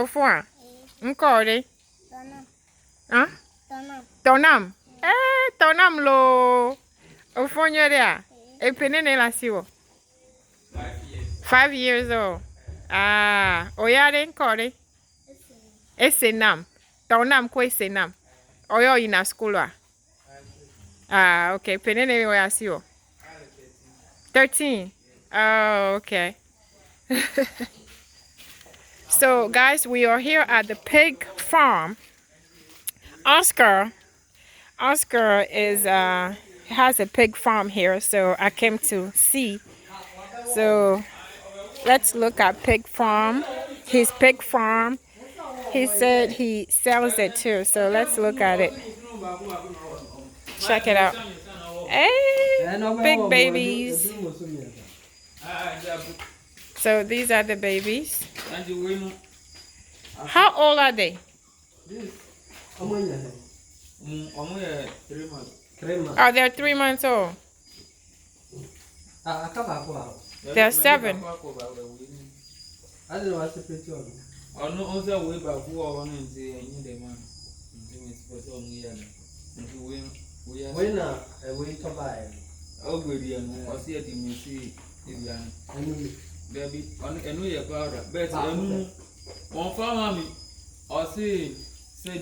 Ofwa. Nkore. Tonam. Huh? Tonam. Tonam. Tonam lo. Ofonyo there. E penene la siwo. 5 years old. Ah, oyare nkore. Esenam. Tonam ko esenam. Oyo in a school wa. Ah, okay. Penene we asiwo. 13. Oh, okay. So, guys, we are here at the pig farm. Oscar is has a pig farm here, so I came to see. So, let's look at pig farm. His pig farm. He said he sells it too, so let's look at it. Check it out. Hey, big babies. So these are the babies. How old are they? 3 months. Oh, they're 3 months old. They're 7. Baby, on a powder, but on farm, or see.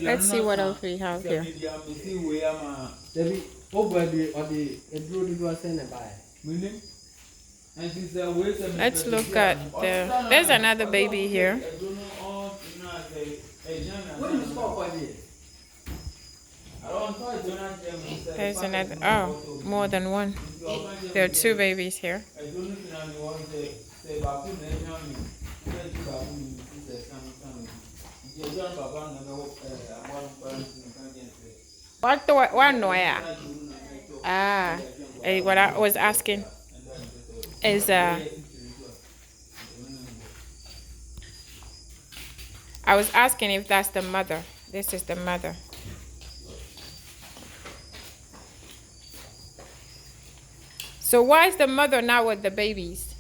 Let's see what else we have here. Let's look at there's another baby here. There's another, oh, more than one. There are 2 babies here. What I was asking is I was asking if that's the mother. This is the mother. So why is the mother not with the babies?